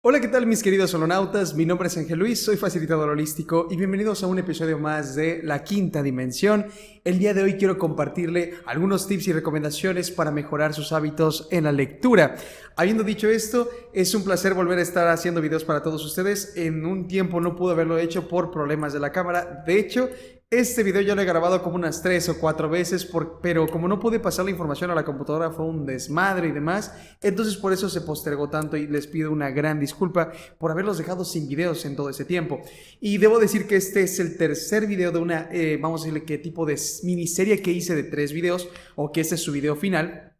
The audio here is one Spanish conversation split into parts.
Hola, ¿qué tal mis queridos holonautas? Mi nombre es Ángel Luis, soy facilitador holístico y bienvenidos a un episodio más de La Quinta Dimensión. El día de hoy quiero compartirle algunos tips y recomendaciones para mejorar sus hábitos en la lectura. Habiendo dicho esto, es un placer volver a estar haciendo videos para todos ustedes. En un tiempo no pude haberlo hecho por problemas de la cámara. De hecho, este video yo lo he grabado como unas 3 o 4 veces, pero como no pude pasar la información a la computadora fue un desmadre y demás, entonces por eso se postergó tanto y les pido una gran disculpa por haberlos dejado sin videos en todo ese tiempo. Y debo decir que este es el tercer video de una, vamos a decirle qué tipo de miniserie que hice de 3 videos, o que este es su video final,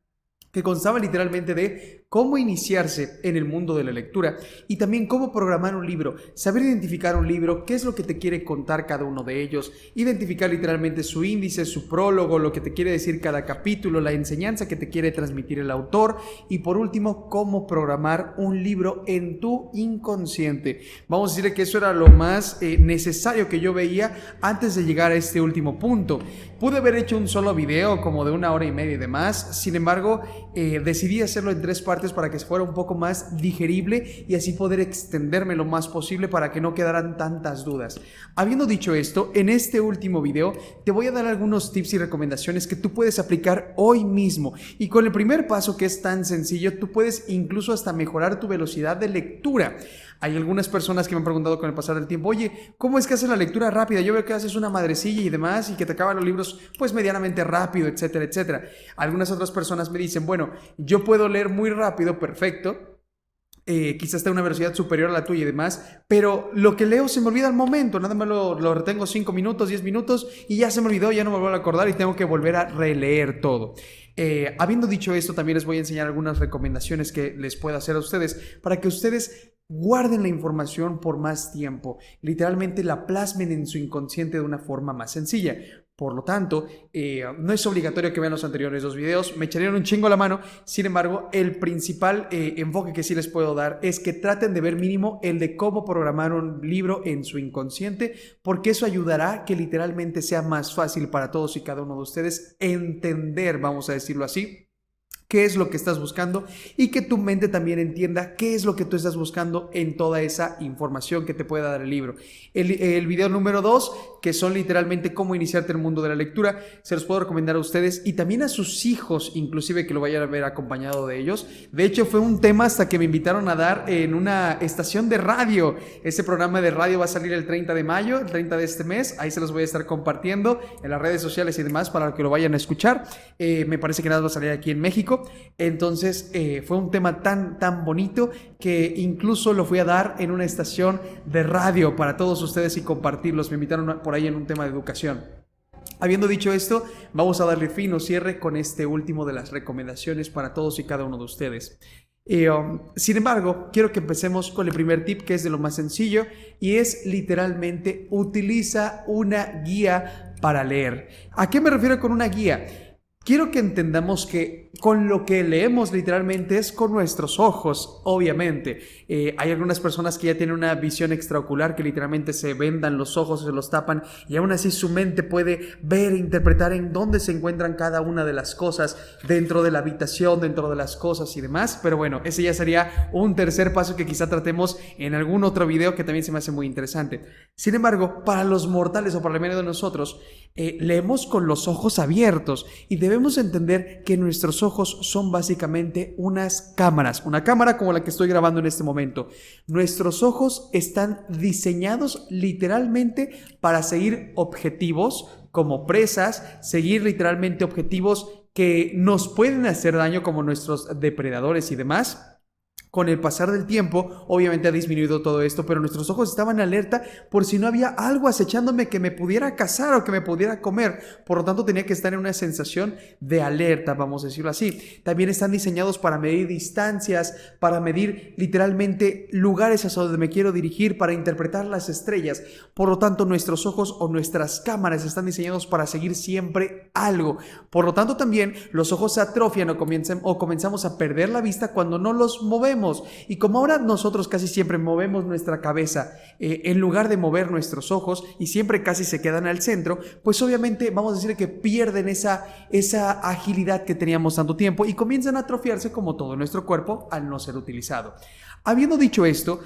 que constaba literalmente de cómo iniciarse en el mundo de la lectura y también cómo programar un libro, saber identificar un libro, qué es lo que te quiere contar cada uno de ellos, identificar literalmente su índice, su prólogo, lo que te quiere decir cada capítulo, la enseñanza que te quiere transmitir el autor y por último, cómo programar un libro en tu inconsciente. Vamos a decirle que eso era lo más necesario que yo veía antes de llegar a este último punto. Pude haber hecho un solo video como de 1 hora y media y demás, sin embargo, decidí hacerlo en 3 partes para que fuera un poco más digerible y así poder extenderme lo más posible para que no quedaran tantas dudas. Habiendo dicho esto, en este último video te voy a dar algunos tips y recomendaciones que tú puedes aplicar hoy mismo, y con el primer paso, que es tan sencillo, tú puedes incluso hasta mejorar tu velocidad de lectura. Hay algunas personas que me han preguntado con el pasar del tiempo: oye, ¿cómo es que haces la lectura rápida? Yo veo que haces una madrecilla y demás y que te acaban los libros pues medianamente rápido, etcétera, etcétera. Algunas otras personas me dicen: bueno, yo puedo leer muy rápido, perfecto, quizás esté a una velocidad superior a la tuya y demás, pero lo que leo se me olvida al momento, nada más lo retengo 5 minutos, 10 minutos y ya se me olvidó, ya no me vuelvo a acordar y tengo que volver a releer todo. Habiendo dicho esto, también les voy a enseñar algunas recomendaciones que les puedo hacer a ustedes para que ustedes guarden la información por más tiempo, literalmente la plasmen en su inconsciente de una forma más sencilla. Por lo tanto, no es obligatorio que vean los anteriores 2 videos, me echarían un chingo la mano. Sin embargo, el principal enfoque que sí les puedo dar es que traten de ver mínimo el de cómo programar un libro en su inconsciente, porque eso ayudará a que literalmente sea más fácil para todos y cada uno de ustedes entender, vamos a decirlo así, qué es lo que estás buscando y que tu mente también entienda qué es lo que tú estás buscando en toda esa información que te pueda dar el libro. El video número 2, que son literalmente cómo iniciarte en el mundo de la lectura, se los puedo recomendar a ustedes y también a sus hijos, inclusive que lo vayan a ver acompañado de ellos. De hecho, fue un tema hasta que me invitaron a dar en una estación de radio. Ese programa de radio va a salir el 30 de mayo, el 30 de este mes. Ahí se los voy a estar compartiendo en las redes sociales y demás para que lo vayan a escuchar. Me parece que nada va a salir aquí en México. Entonces fue un tema tan bonito que incluso lo fui a dar en una estación de radio para todos ustedes y compartirlos. Me invitaron por ahí en un tema de educación. Habiendo dicho esto, vamos a darle fin o cierre con este último de las recomendaciones para todos y cada uno de ustedes. Sin embargo, quiero que empecemos con el primer tip, que es de lo más sencillo, y es literalmente utiliza una guía para leer. ¿A qué me refiero con una guía? Quiero que entendamos que con lo que leemos literalmente es con nuestros ojos, obviamente. Hay algunas personas que ya tienen una visión extraocular, que literalmente se vendan los ojos, se los tapan y aún así su mente puede ver e interpretar en dónde se encuentran cada una de las cosas dentro de la habitación, dentro de las cosas y demás. Pero bueno, ese ya sería un tercer paso que quizá tratemos en algún otro video, que también se me hace muy interesante. Sin embargo, para los mortales o para la mayoría de nosotros, leemos con los ojos abiertos y debemos entender que nuestros ojos son básicamente unas cámaras, una cámara como la que estoy grabando en este momento. Nuestros ojos están diseñados literalmente para seguir objetivos como presas, seguir literalmente objetivos que nos pueden hacer daño como nuestros depredadores y demás. Con el pasar del tiempo, obviamente ha disminuido todo esto, pero nuestros ojos estaban alerta por si no había algo acechándome que me pudiera cazar o que me pudiera comer. Por lo tanto, tenía que estar en una sensación de alerta, vamos a decirlo así. También están diseñados para medir distancias, para medir literalmente lugares hacia donde me quiero dirigir, para interpretar las estrellas. Por lo tanto, nuestros ojos o nuestras cámaras están diseñados para seguir siempre algo. Por lo tanto, también los ojos se atrofian o comenzamos a perder la vista cuando no los movemos. Y como ahora nosotros casi siempre movemos nuestra cabeza en lugar de mover nuestros ojos y siempre casi se quedan al centro, pues obviamente vamos a decir que pierden esa agilidad que teníamos tanto tiempo y comienzan a atrofiarse como todo nuestro cuerpo al no ser utilizado. Habiendo dicho esto,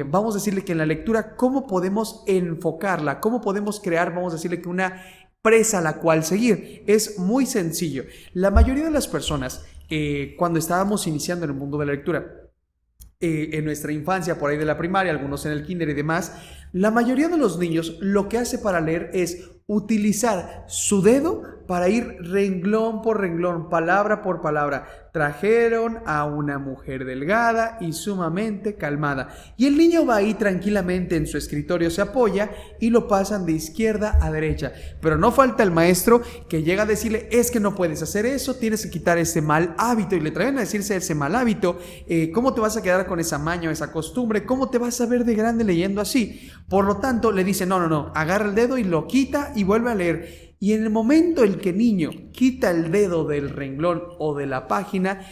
vamos a decirle que en la lectura, ¿cómo podemos enfocarla? ¿Cómo podemos crear, vamos a decirle que una presa a la cual seguir? Es muy sencillo. La mayoría de las personas, cuando estábamos iniciando en el mundo de la lectura, en nuestra infancia, por ahí de la primaria, algunos en el kinder y demás, la mayoría de los niños lo que hace para leer es utilizar su dedo para ir renglón por renglón, palabra por palabra. Trajeron a una mujer delgada y sumamente calmada. Y el niño va ahí tranquilamente en su escritorio, se apoya y lo pasan de izquierda a derecha. Pero no falta el maestro que llega a decirle, es que no puedes hacer eso, tienes que quitar ese mal hábito. Y le traen a decirse ese mal hábito, ¿cómo te vas a quedar con esa maña o esa costumbre? ¿Cómo te vas a ver de grande leyendo así? Por lo tanto, le dice, no, agarra el dedo y lo quita y vuelve a leer. Y en el momento en que el niño quita el dedo del renglón o de la página,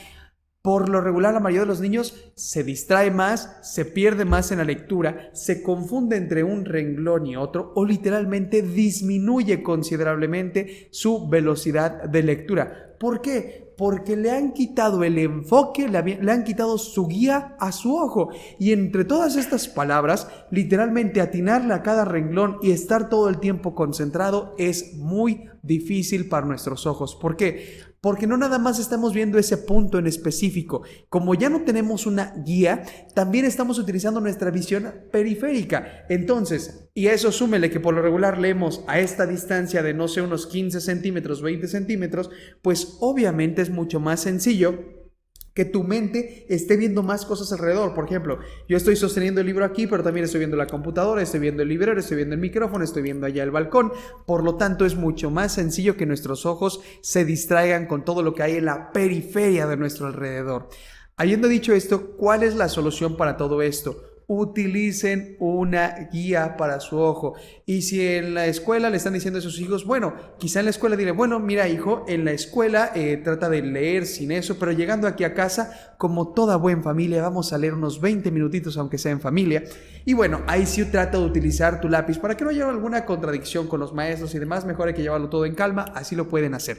por lo regular la mayoría de los niños se distrae más, se pierde más en la lectura, se confunde entre un renglón y otro o literalmente disminuye considerablemente su velocidad de lectura. ¿Por qué? Porque le han quitado el enfoque, le han quitado su guía a su ojo. Y entre todas estas palabras, literalmente atinarle a cada renglón y estar todo el tiempo concentrado es muy difícil para nuestros ojos. ¿Por qué? Porque no nada más estamos viendo ese punto en específico. Como ya no tenemos una guía, también estamos utilizando nuestra visión periférica. Entonces, y a eso súmele que por lo regular leemos a esta distancia de no sé, unos 15 centímetros, 20 centímetros, pues obviamente es mucho más sencillo que tu mente esté viendo más cosas alrededor. Por ejemplo, yo estoy sosteniendo el libro aquí, pero también estoy viendo la computadora, estoy viendo el librero, estoy viendo el micrófono, estoy viendo allá el balcón. Por lo tanto, es mucho más sencillo que nuestros ojos se distraigan con todo lo que hay en la periferia de nuestro alrededor. Habiendo dicho esto, ¿cuál es la solución para todo esto? Utilicen una guía para su ojo. Y si en la escuela le están diciendo a sus hijos, bueno, quizá en la escuela diré, bueno, mira hijo, en la escuela trata de leer sin eso, pero llegando aquí a casa, como toda buena familia, vamos a leer unos 20 minutitos, aunque sea en familia. Y bueno, ahí sí trata de utilizar tu lápiz para que no haya alguna contradicción con los maestros y demás. Mejor hay que llevarlo todo en calma, así lo pueden hacer.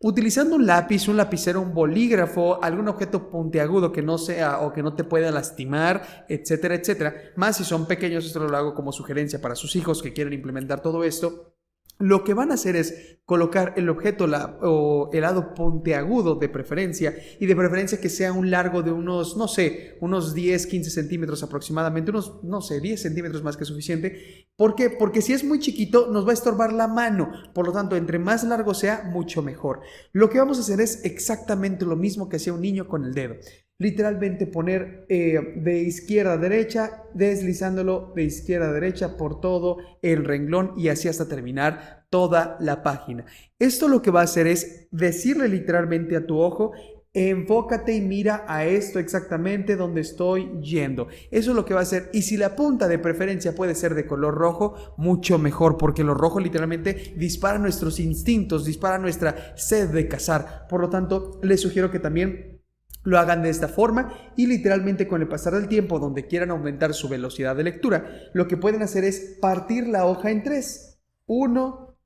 Utilizando un lápiz, un lapicero, un bolígrafo, algún objeto puntiagudo que no sea o que no te pueda lastimar, etcétera, etcétera. Más si son pequeños, esto lo hago como sugerencia para sus hijos que quieren implementar todo esto. Lo que van a hacer es colocar el objeto o el lado puntiagudo de preferencia, y de preferencia que sea un largo de unos, no sé, unos 10, 15 centímetros aproximadamente, unos, no sé, 10 centímetros más que suficiente. ¿Por qué? Porque si es muy chiquito nos va a estorbar la mano, por lo tanto, entre más largo sea, mucho mejor. Lo que vamos a hacer es exactamente lo mismo que hacía un niño con el dedo. Literalmente poner de izquierda a derecha, deslizándolo de izquierda a derecha por todo el renglón y así hasta terminar toda la página. Esto lo que va a hacer es decirle literalmente a tu ojo, enfócate y mira a esto exactamente donde estoy yendo. Eso es lo que va a hacer. Y si la punta de preferencia puede ser de color rojo, mucho mejor, porque lo rojo literalmente dispara nuestros instintos, dispara nuestra sed de cazar. Por lo tanto, les sugiero que también lo hagan de esta forma y literalmente con el pasar del tiempo, donde quieran aumentar su velocidad de lectura, lo que pueden hacer es partir la hoja en 3. 1,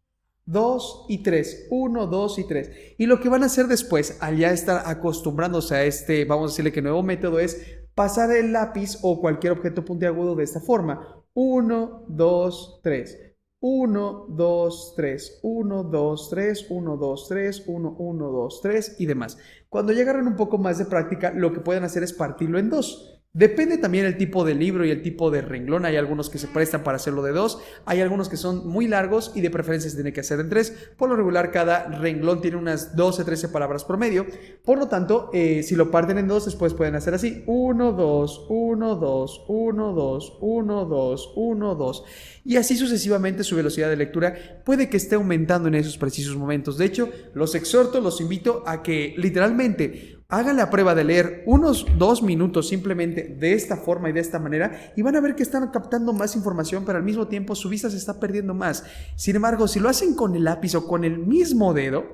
2 y 3. 1, 2 y 3. Y lo que van a hacer después, al ya estar acostumbrándose a este, vamos a decirle que nuevo método, es pasar el lápiz o cualquier objeto puntiagudo de esta forma. 1, 2, 3. 1, 2, 3, 1, 2, 3, 1, 2, 3, 1, 1, 2, 3 y demás. Cuando ya agarren un poco más de práctica, lo que pueden hacer es partirlo en 2. Depende también el tipo de libro y el tipo de renglón. Hay algunos que se prestan para hacerlo de 2, hay algunos que son muy largos y de preferencia se tiene que hacer en 3. Por lo regular, cada renglón tiene unas 12, 13 palabras promedio. Por lo tanto, si lo parten en 2, después pueden hacer así: 1, 2, 1, 2, 1, 2, 1, 2, 1, 2. Y así sucesivamente su velocidad de lectura puede que esté aumentando en esos precisos momentos. De hecho, los exhorto, los invito a que literalmente hagan la prueba de leer unos 2 minutos simplemente de esta forma y de esta manera y van a ver que están captando más información, pero al mismo tiempo su vista se está perdiendo más. Sin embargo, si lo hacen con el lápiz o con el mismo dedo,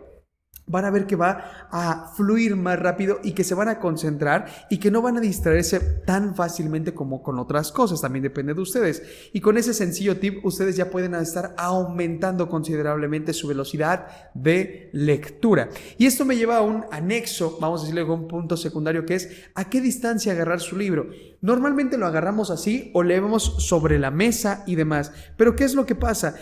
van a ver que va a fluir más rápido y que se van a concentrar y que no van a distraerse tan fácilmente como con otras cosas. También depende de ustedes. Y con ese sencillo tip, ustedes ya pueden estar aumentando considerablemente su velocidad de lectura. Y esto me lleva a un anexo, vamos a decirle un punto secundario, que es a qué distancia agarrar su libro. Normalmente lo agarramos así o leemos sobre la mesa y demás. Pero ¿qué es lo que pasa?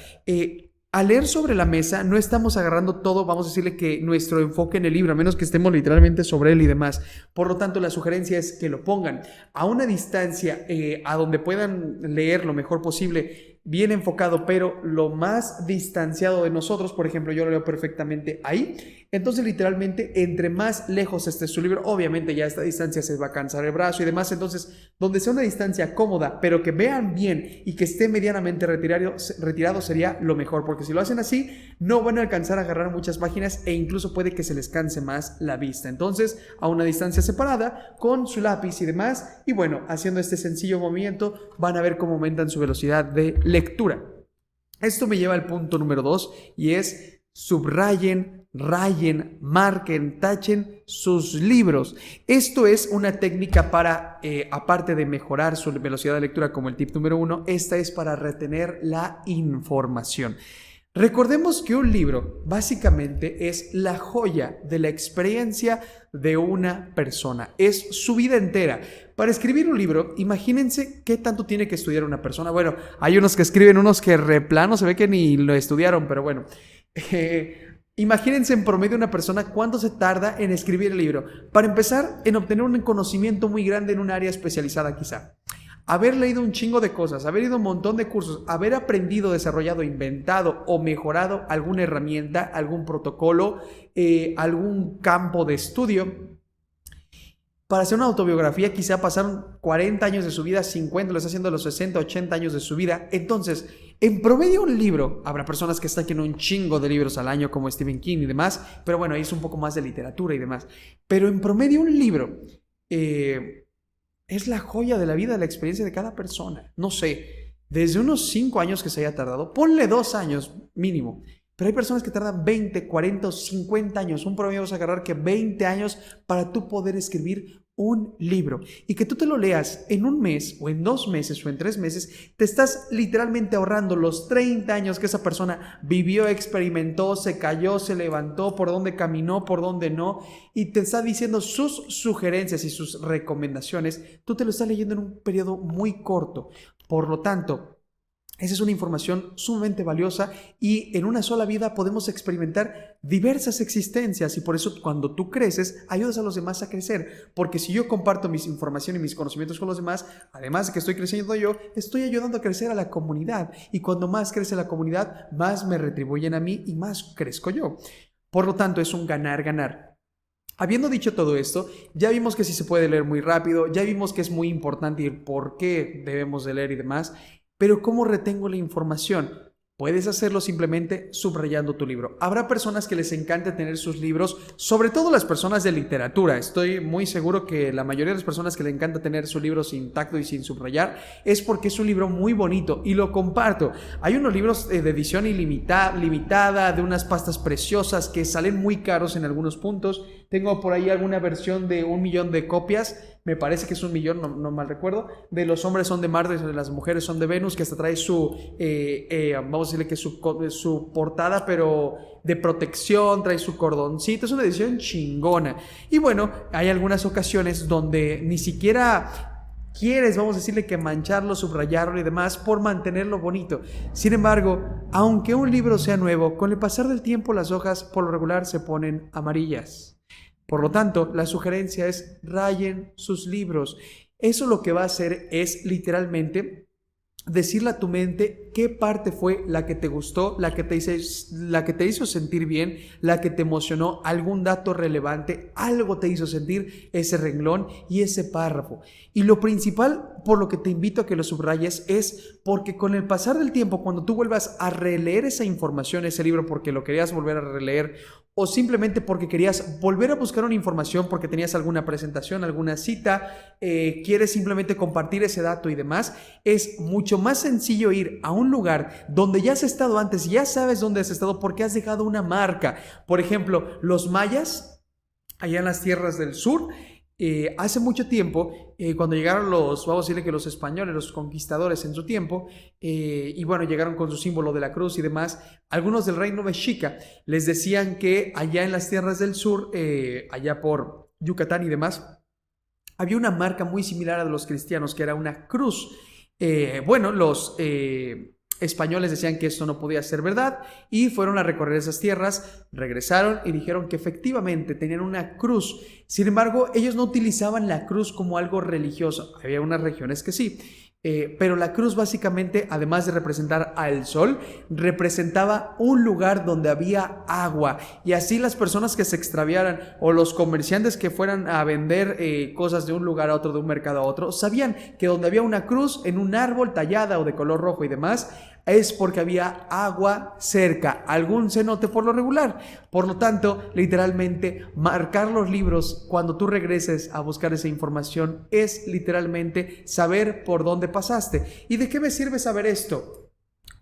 Al leer sobre la mesa no estamos agarrando todo, vamos a decirle que nuestro enfoque en el libro, a menos que estemos literalmente sobre él y demás. Por lo tanto, la sugerencia es que lo pongan a una distancia a donde puedan leer lo mejor posible, bien enfocado, pero lo más distanciado de nosotros. Por ejemplo, yo lo leo perfectamente ahí. Entonces, literalmente, entre más lejos esté su libro, obviamente ya a esta distancia se va a cansar el brazo y demás. Entonces, donde sea una distancia cómoda, pero que vean bien y que esté medianamente retirado sería lo mejor, porque si lo hacen así, no van a alcanzar a agarrar muchas páginas e incluso puede que se les canse más la vista. Entonces, a una distancia separada, con su lápiz y demás, y bueno, haciendo este sencillo movimiento, van a ver cómo aumentan su velocidad de lectura. Esto me lleva al punto número 2 y es subrayen, rayen, marquen, tachen sus libros. Esto es una técnica para, aparte de mejorar su velocidad de lectura como el tip número 1, esta es para retener la información. Recordemos que un libro básicamente es la joya de la experiencia de una persona, es su vida entera. Para escribir un libro, imagínense qué tanto tiene que estudiar una persona. Bueno, hay unos que escriben, unos que replano, se ve que ni lo estudiaron, pero bueno. Imagínense en promedio una persona cuánto se tarda en escribir el libro. Para empezar, en obtener un conocimiento muy grande en un área especializada quizá. Haber leído un chingo de cosas, haber ido a un montón de cursos, haber aprendido, desarrollado, inventado o mejorado alguna herramienta, algún protocolo, algún campo de estudio. Para hacer una autobiografía quizá pasaron 40 años de su vida, 50, lo está haciendo a los 60, 80 años de su vida. Entonces, en promedio un libro, habrá personas que saquen un chingo de libros al año como Stephen King y demás, pero bueno, ahí es un poco más de literatura y demás. Pero en promedio un libro es la joya de la vida, de la experiencia de cada persona. No sé, desde unos 5 años que se haya tardado, ponle 2 años mínimo. Pero hay personas que tardan 20, 40 o 50 años. Un promedio vas a agarrar que 20 años para tú poder escribir un libro. Y que tú te lo leas en un mes o en 2 meses o en 3 meses, te estás literalmente ahorrando los 30 años que esa persona vivió, experimentó, se cayó, se levantó, por dónde caminó, por dónde no. Y te está diciendo sus sugerencias y sus recomendaciones. Tú te lo estás leyendo en un periodo muy corto. Por lo tanto, esa es una información sumamente valiosa y en una sola vida podemos experimentar diversas existencias y por eso cuando tú creces ayudas a los demás a crecer, porque si yo comparto mis información y mis conocimientos con los demás, además de que estoy creciendo yo, estoy ayudando a crecer a la comunidad y cuando más crece la comunidad, más me retribuyen a mí y más crezco yo. Por lo tanto, es un ganar-ganar. Habiendo dicho todo esto, ya vimos que sí se puede leer muy rápido, ya vimos que es muy importante y por qué debemos de leer y demás. Pero ¿cómo retengo la información? Puedes hacerlo simplemente subrayando tu libro. Habrá personas que les encanta tener sus libros, sobre todo las personas de literatura. Estoy muy seguro que la mayoría de las personas que le encanta tener su libro sin tacto y sin subrayar es porque es un libro muy bonito y lo comparto. Hay unos libros de edición limitada, de unas pastas preciosas que salen muy caros en algunos puntos. Tengo por ahí alguna versión de 1 millón de copias. Me parece que es 1 millón, no mal recuerdo. De Los hombres son de Marte, de las mujeres son de Venus, que hasta trae su, vamos a decirle que su portada, pero de protección, trae su cordoncito. Es una edición chingona. Y bueno, hay algunas ocasiones donde ni siquiera quieres, vamos a decirle que mancharlo, subrayarlo y demás por mantenerlo bonito. Sin embargo, aunque un libro sea nuevo, con el pasar del tiempo las hojas por lo regular se ponen amarillas. Por lo tanto, la sugerencia es rayen sus libros. Eso lo que va a hacer es literalmente decirle a tu mente qué parte fue la que te gustó, la que te hizo sentir bien, la que te emocionó, algún dato relevante, algo te hizo sentir ese renglón y ese párrafo. Y lo principal por lo que te invito a que lo subrayes es porque con el pasar del tiempo, cuando tú vuelvas a releer esa información, ese libro, porque lo querías volver a releer, o simplemente porque querías volver a buscar una información porque tenías alguna presentación, alguna cita, quieres simplemente compartir ese dato y demás, es mucho más sencillo ir a un lugar donde ya has estado antes, ya sabes dónde has estado porque has dejado una marca. Por ejemplo, los mayas, allá en las tierras del sur, hace mucho tiempo, cuando llegaron vamos a decirle que los españoles, los conquistadores en su tiempo, y bueno, llegaron con su símbolo de la cruz y demás, algunos del reino mexica les decían que allá en las tierras del sur, allá por Yucatán y demás, había una marca muy similar a de los cristianos, que era una cruz. Bueno, los españoles decían que esto no podía ser verdad y fueron a recorrer esas tierras, regresaron y dijeron que efectivamente tenían una cruz. Sin embargo, ellos no utilizaban la cruz como algo religioso. Había unas regiones que sí, pero la cruz básicamente, además de representar al sol, representaba un lugar donde había agua, y así las personas que se extraviaran o los comerciantes que fueran a vender cosas de un lugar a otro, de un mercado a otro, sabían que donde había una cruz en un árbol tallada o de color rojo y demás, es porque había agua cerca, algún cenote por lo regular. Por lo tanto, literalmente, marcar los libros cuando tú regreses a buscar esa información es literalmente saber por dónde pasaste. ¿Y de qué me sirve saber esto?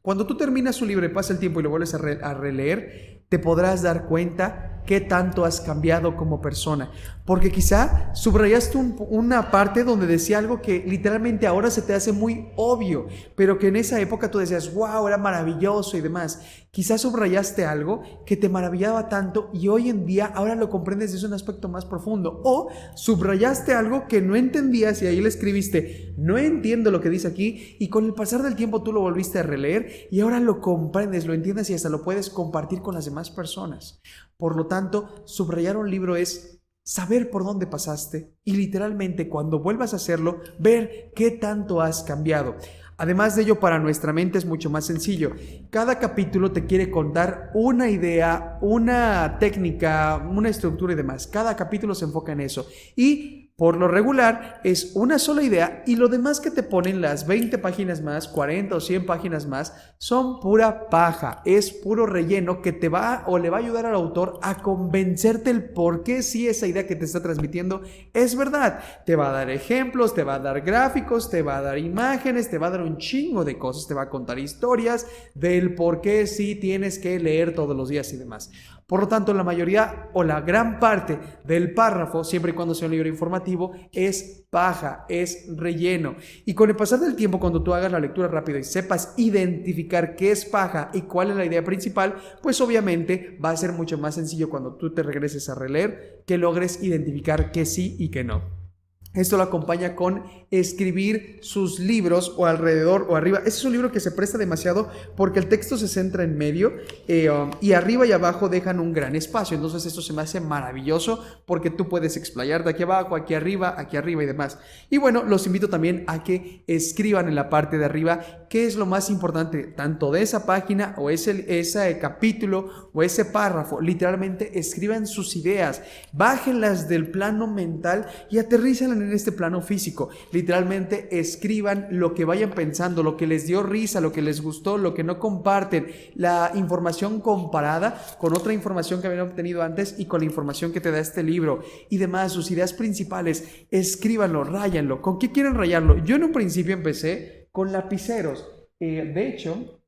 Cuando tú terminas un libro y pasa el tiempo y lo vuelves a releer, te podrás dar cuenta qué tanto has cambiado como persona. Porque quizá subrayaste una parte donde decía algo que literalmente ahora se te hace muy obvio, pero que en esa época tú decías, wow, era maravilloso y demás. Quizá subrayaste algo que te maravillaba tanto y hoy en día ahora lo comprendes desde un aspecto más profundo. O subrayaste algo que no entendías y ahí le escribiste, no entiendo lo que dice aquí, y con el pasar del tiempo tú lo volviste a releer y ahora lo comprendes, lo entiendes y hasta lo puedes compartir con las demás personas. Por lo tanto, subrayar un libro es saber por dónde pasaste y literalmente cuando vuelvas a hacerlo, ver qué tanto has cambiado. Además de ello, para nuestra mente es mucho más sencillo. Cada capítulo te quiere contar una idea, una técnica, una estructura y demás. Cada capítulo se enfoca en eso. Y por lo regular es una sola idea y lo demás que te ponen, las 20 páginas más, 40 o 100 páginas más, son pura paja. Es puro relleno que te va o le va a ayudar al autor a convencerte el por qué sí esa idea que te está transmitiendo es verdad. Te va a dar ejemplos, te va a dar gráficos, te va a dar imágenes, te va a dar un chingo de cosas, te va a contar historias del por qué sí tienes que leer todos los días y demás. Por lo tanto, la mayoría o la gran parte del párrafo, siempre y cuando sea un libro informativo, es paja, es relleno. Y con el pasar del tiempo, cuando tú hagas la lectura rápido y sepas identificar qué es paja y cuál es la idea principal, pues obviamente va a ser mucho más sencillo cuando tú te regreses a releer, que logres identificar qué sí y qué no. Esto lo acompaña con escribir sus libros o alrededor o arriba. Ese es un libro que se presta demasiado porque el texto se centra en medio y arriba y abajo dejan un gran espacio. Entonces esto se me hace maravilloso porque tú puedes explayar de aquí abajo, aquí arriba y demás. Y bueno, los invito también a que escriban en la parte de arriba qué es lo más importante tanto de esa página o ese capítulo o ese párrafo. Literalmente escriban sus ideas, bájenlas del plano mental y aterrícenlas en este plano físico. Literalmente escriban lo que vayan pensando, lo que les dio risa, lo que les gustó, lo que no comparten, la información comparada con otra información que habían obtenido antes y con la información que te da este libro y demás, sus ideas principales. Escríbanlo, ráyanlo. ¿Con qué quieren rayarlo? Yo en un principio empecé con lapiceros. De hecho,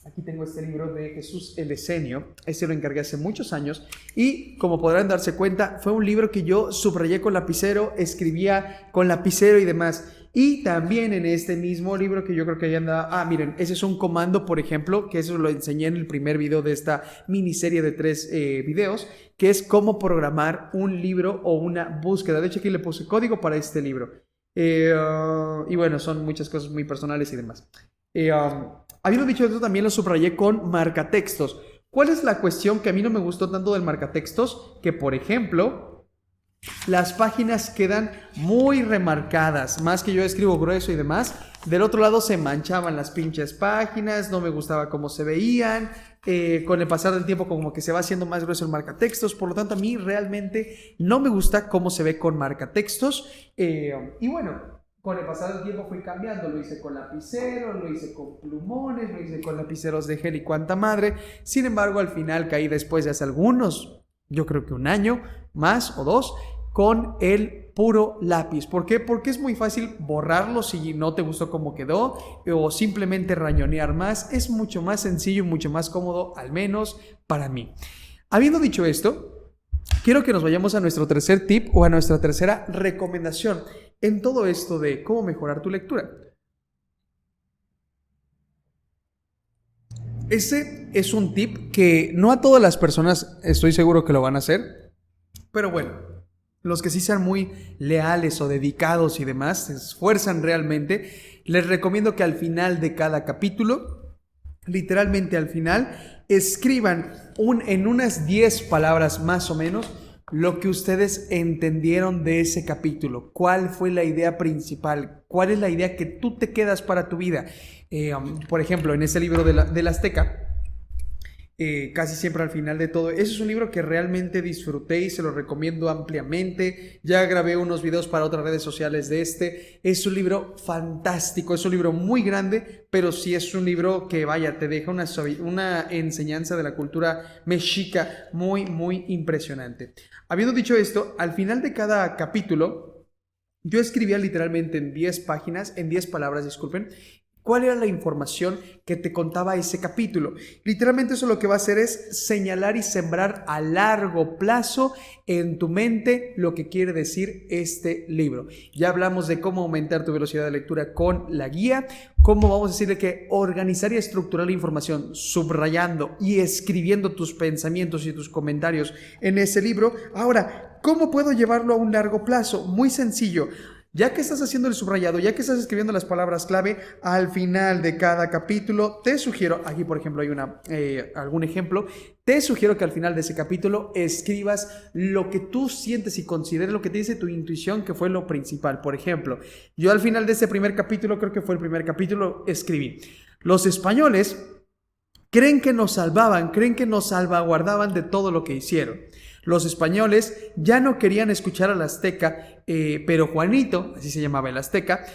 aquí tengo este libro de Jesús el Esenio. Este lo encargué hace muchos años y como podrán darse cuenta, fue un libro que yo subrayé con lapicero, escribía con lapicero y demás. Y también en este mismo libro que yo creo que ahí anda, miren, ese es un comando, por ejemplo, que eso lo enseñé en el primer video de esta miniserie de 3 videos, que es cómo programar un libro o una búsqueda. De hecho, aquí le puse código para este libro. Y bueno, son muchas cosas muy personales y demás. Habiendo dicho esto, también lo subrayé con marcatextos. ¿Cuál es la cuestión que a mí no me gustó tanto del marcatextos? Que, por ejemplo, las páginas quedan muy remarcadas. Más que yo escribo grueso y demás, del otro lado se manchaban las pinches páginas, no me gustaba cómo se veían. Con el pasar del tiempo como que se va haciendo más grueso el marcatextos. Por lo tanto, a mí realmente no me gusta cómo se ve con marcatextos. Y bueno, con el pasar del tiempo fui cambiando, lo hice con lapicero, lo hice con plumones, lo hice con lapiceros de gel y cuanta madre. Sin embargo, al final caí después de hace algunos, yo creo que un año más o dos, con el puro lápiz. ¿Por qué? Porque es muy fácil borrarlo si no te gustó cómo quedó o simplemente rayonear más. Es mucho más sencillo y mucho más cómodo, al menos para mí. Habiendo dicho esto, quiero que nos vayamos a nuestro tercer tip o a nuestra tercera recomendación en todo esto de cómo mejorar tu lectura. Ese es un tip que no a todas las personas estoy seguro que lo van a hacer, pero bueno, los que sí sean muy leales o dedicados y demás, se esfuerzan realmente, les recomiendo que al final de cada capítulo, literalmente al final, escriban en unas 10 palabras más o menos lo que ustedes entendieron de ese capítulo. ¿Cuál fue la idea principal? ¿Cuál es la idea que tú te quedas para tu vida? Por ejemplo, en ese libro del Azteca, casi siempre al final de todo. Ese es un libro que realmente disfruté y se lo recomiendo ampliamente. Ya grabé unos videos para otras redes sociales de este. Es un libro fantástico, es un libro muy grande, pero sí es un libro que, vaya, te deja una enseñanza de la cultura mexica muy, muy impresionante. Habiendo dicho esto, al final de cada capítulo, yo escribía literalmente en 10 páginas, en 10 palabras, disculpen, ¿cuál era la información que te contaba ese capítulo? Literalmente eso lo que va a hacer es señalar y sembrar a largo plazo en tu mente lo que quiere decir este libro. Ya hablamos de cómo aumentar tu velocidad de lectura con la guía, cómo vamos a decirle que organizar y estructurar la información, subrayando y escribiendo tus pensamientos y tus comentarios en ese libro. Ahora, ¿cómo puedo llevarlo a un largo plazo? Muy sencillo. Ya que estás haciendo el subrayado, ya que estás escribiendo las palabras clave, al final de cada capítulo, te sugiero, aquí por ejemplo hay algún ejemplo, te sugiero que al final de ese capítulo escribas lo que tú sientes y consideres lo que te dice tu intuición que fue lo principal. Por ejemplo, yo al final de ese primer capítulo, creo que fue el primer capítulo, escribí: los españoles creen que nos salvaban, creen que nos salvaguardaban de todo lo que hicieron. Los españoles ya no querían escuchar al azteca, pero Juanito, así se llamaba el azteca,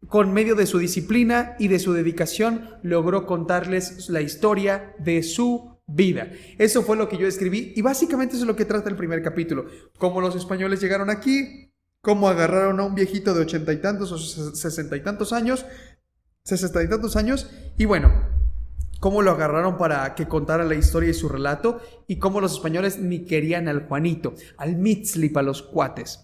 con medio de su disciplina y de su dedicación, logró contarles la historia de su vida. Eso fue lo que yo escribí y básicamente eso es lo que trata el primer capítulo. Cómo los españoles llegaron aquí, cómo agarraron a un viejito de 80 y tantos o 60 y tantos años, y bueno, cómo lo agarraron para que contara la historia y su relato, y cómo los españoles ni querían al Juanito, al Mitzli para los cuates.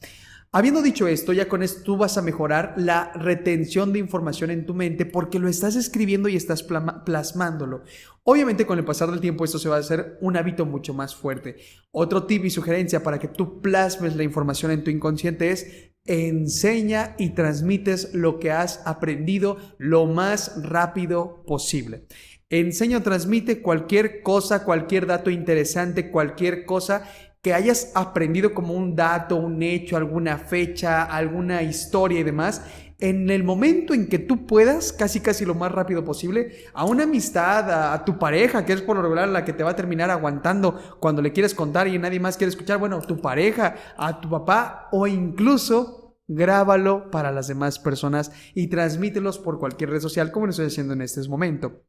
Habiendo dicho esto, ya con esto tú vas a mejorar la retención de información en tu mente porque lo estás escribiendo y estás plasmándolo. Obviamente con el pasar del tiempo esto se va a hacer un hábito mucho más fuerte. Otro tip y sugerencia para que tú plasmes la información en tu inconsciente es: enseña y transmites lo que has aprendido lo más rápido posible. Enseña o transmite cualquier cosa, cualquier dato interesante, cualquier cosa que hayas aprendido como un dato, un hecho, alguna fecha, alguna historia y demás. En el momento en que tú puedas, casi lo más rápido posible, a una amistad, a tu pareja, que es por lo regular la que te va a terminar aguantando cuando le quieres contar y nadie más quiere escuchar, bueno, tu pareja, a tu papá, o incluso grábalo para las demás personas y transmítelos por cualquier red social, como lo estoy haciendo en este momento.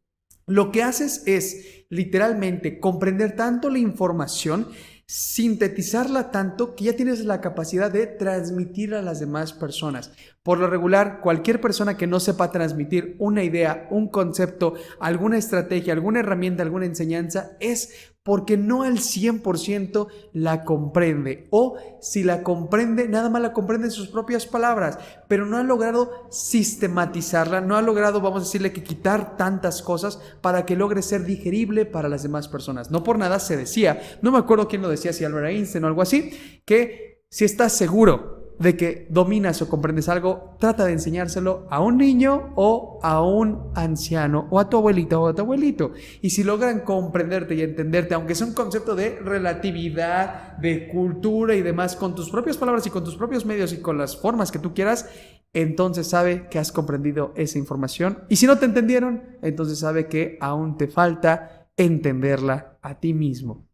Lo que haces es literalmente comprender tanto la información, sintetizarla tanto que ya tienes la capacidad de transmitirla a las demás personas. Por lo regular, cualquier persona que no sepa transmitir una idea, un concepto, alguna estrategia, alguna herramienta, alguna enseñanza, es porque no al 100% la comprende, o si la comprende, nada más la comprende en sus propias palabras, pero no ha logrado sistematizarla, no ha logrado, vamos a decirle, que quitar tantas cosas para que logre ser digerible para las demás personas. No por nada se decía, no me acuerdo quién lo decía, si Albert Einstein o algo así, que si estás seguro de que dominas o comprendes algo, trata de enseñárselo a un niño o a un anciano o a tu abuelita o a tu abuelito. Y si logran comprenderte y entenderte, aunque sea un concepto de relatividad, de cultura y demás, con tus propias palabras y con tus propios medios y con las formas que tú quieras, entonces sabe que has comprendido esa información. Y si no te entendieron, entonces sabe que aún te falta entenderla a ti mismo.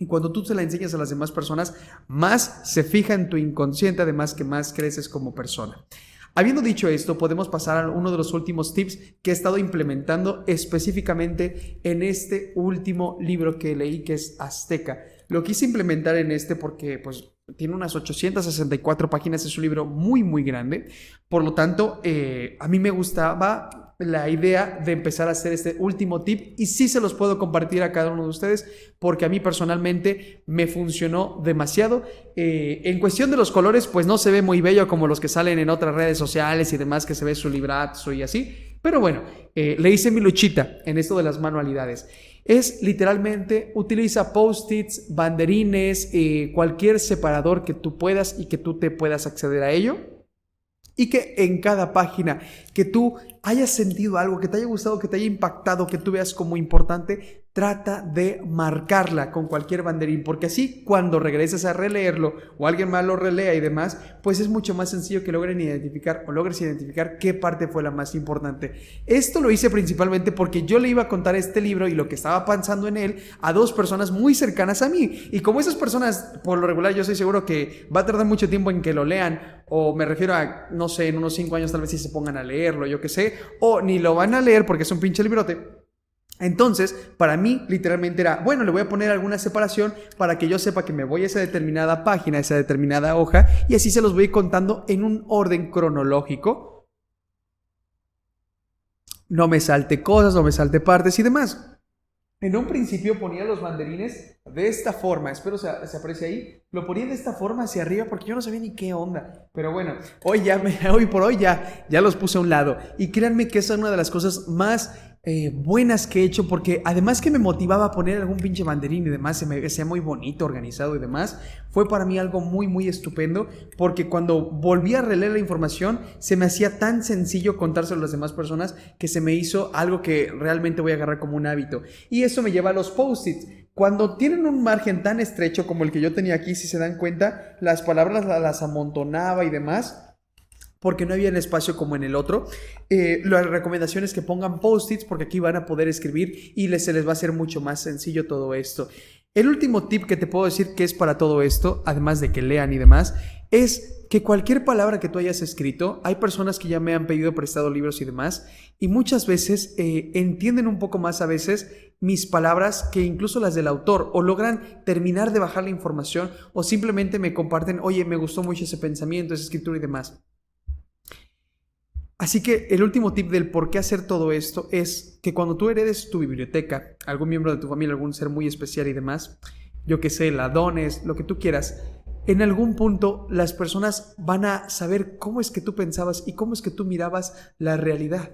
Y cuando tú se la enseñas a las demás personas, más se fija en tu inconsciente, además que más creces como persona. Habiendo dicho esto, podemos pasar a uno de los últimos tips que he estado implementando específicamente en este último libro que leí, que es Azteca. Lo quise implementar en este porque pues tiene unas 864 páginas, es un libro muy muy grande, por lo tanto a mí me gustaba la idea de empezar a hacer este último tip y sí se los puedo compartir a cada uno de ustedes porque a mí personalmente me funcionó demasiado. En cuestión de los colores, pues no se ve muy bello como los que salen en otras redes sociales y demás, que se ve su librazo y así, pero bueno, le hice mi luchita en esto de las manualidades. Es literalmente, utiliza post-its, banderines, cualquier separador que tú puedas y que tú te puedas acceder a ello. Y que en cada página que tú hayas sentido algo, que te haya gustado, que te haya impactado, que tú veas como importante, trata de marcarla con cualquier banderín, porque así cuando regreses a releerlo o alguien más lo relea y demás, pues es mucho más sencillo que logres identificar qué parte fue la más importante. Esto lo hice principalmente porque yo le iba a contar este libro y lo que estaba pensando en él a dos personas muy cercanas a mí, y como esas personas por lo regular yo estoy seguro que va a tardar mucho tiempo en que lo lean, o me refiero a, no sé, en unos 5 años tal vez si se pongan a leerlo, yo qué sé, o ni lo van a leer porque es un pinche librote. Entonces, para mí, literalmente era, bueno, le voy a poner alguna separación para que yo sepa que me voy a esa determinada página, a esa determinada hoja, y así se los voy contando en un orden cronológico. No me salte cosas, no me salte partes y demás. En un principio ponía los banderines de esta forma, espero se aprecie ahí, lo ponía de esta forma hacia arriba porque yo no sabía ni qué onda, pero bueno, hoy por hoy ya los puse a un lado, y créanme que esa es una de las cosas más buenas que he hecho, porque además que me motivaba a poner algún pinche banderín y demás, se me hacía muy bonito, organizado y demás, fue para mí algo muy muy estupendo, porque cuando volví a releer la información se me hacía tan sencillo contárselo a las demás personas que se me hizo algo que realmente voy a agarrar como un hábito. Y eso me lleva a los post-its. Cuando tienen un margen tan estrecho como el que yo tenía aquí, si se dan cuenta, las palabras las amontonaba y demás, porque no había el espacio como en el otro. La recomendación es que pongan post-its porque aquí van a poder escribir y se les va a hacer mucho más sencillo todo esto. El último tip que te puedo decir que es para todo esto, además de que lean y demás, es que cualquier palabra que tú hayas escrito, hay personas que ya me han pedido prestado libros y demás, y muchas veces entienden un poco más a veces mis palabras que incluso las del autor, o logran terminar de bajar la información, o simplemente me comparten, oye, me gustó mucho ese pensamiento, esa escritura y demás. Así que el último tip del por qué hacer todo esto es que cuando tú heredes tu biblioteca, algún miembro de tu familia, algún ser muy especial y demás, yo que sé, la dones, lo que tú quieras, en algún punto las personas van a saber cómo es que tú pensabas y cómo es que tú mirabas la realidad.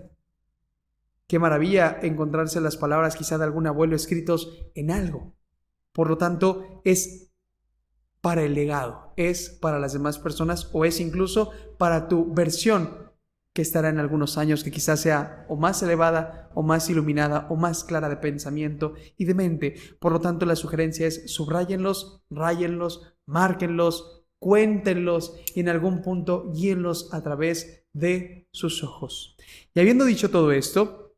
Qué maravilla encontrarse las palabras quizá de algún abuelo escritos en algo. Por lo tanto, es para el legado, es para las demás personas, o es incluso para tu versión que estará en algunos años, que quizás sea o más elevada, o más iluminada, o más clara de pensamiento y de mente. Por lo tanto, la sugerencia es subráyenlos, ráyenlos, márquenlos, cuéntenlos y en algún punto guíenlos a través de sus ojos. Y habiendo dicho todo esto,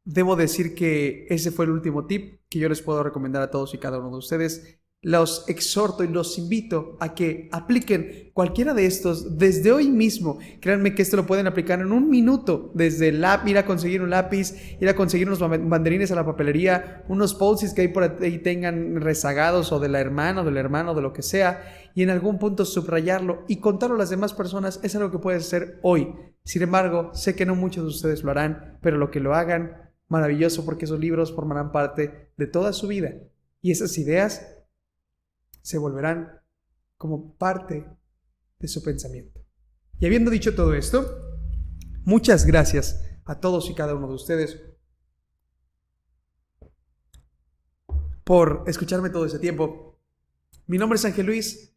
debo decir que ese fue el último tip que yo les puedo recomendar a todos y cada uno de ustedes. Los exhorto y los invito a que apliquen cualquiera de estos desde hoy mismo. Créanme que esto lo pueden aplicar en un minuto. Desde ir a conseguir un lápiz, ir a conseguir unos banderines a la papelería, unos post-its que ahí por ahí tengan rezagados, o de la hermana, o del hermano, de lo que sea, y en algún punto subrayarlo y contarlo a las demás personas. Es algo que puedes hacer hoy. Sin embargo, sé que no muchos de ustedes lo harán, pero lo que lo hagan, maravilloso, porque esos libros formarán parte de toda su vida. Y esas ideas se volverán como parte de su pensamiento. Y habiendo dicho todo esto, muchas gracias a todos y cada uno de ustedes por escucharme todo ese tiempo. Mi nombre es Ángel Luis,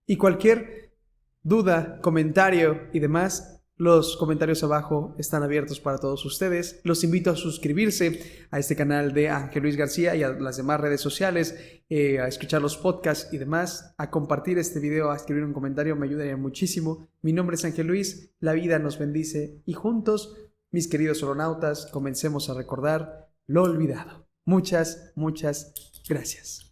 y cualquier duda, comentario y demás, los comentarios abajo están abiertos para todos ustedes. Los invito a suscribirse a este canal de Ángel Luis García y a las demás redes sociales, a escuchar los podcasts y demás, a compartir este video, a escribir un comentario, me ayudaría muchísimo. Mi nombre es Ángel Luis, la vida nos bendice y juntos, mis queridos oronautas, comencemos a recordar lo olvidado. Muchas, muchas gracias.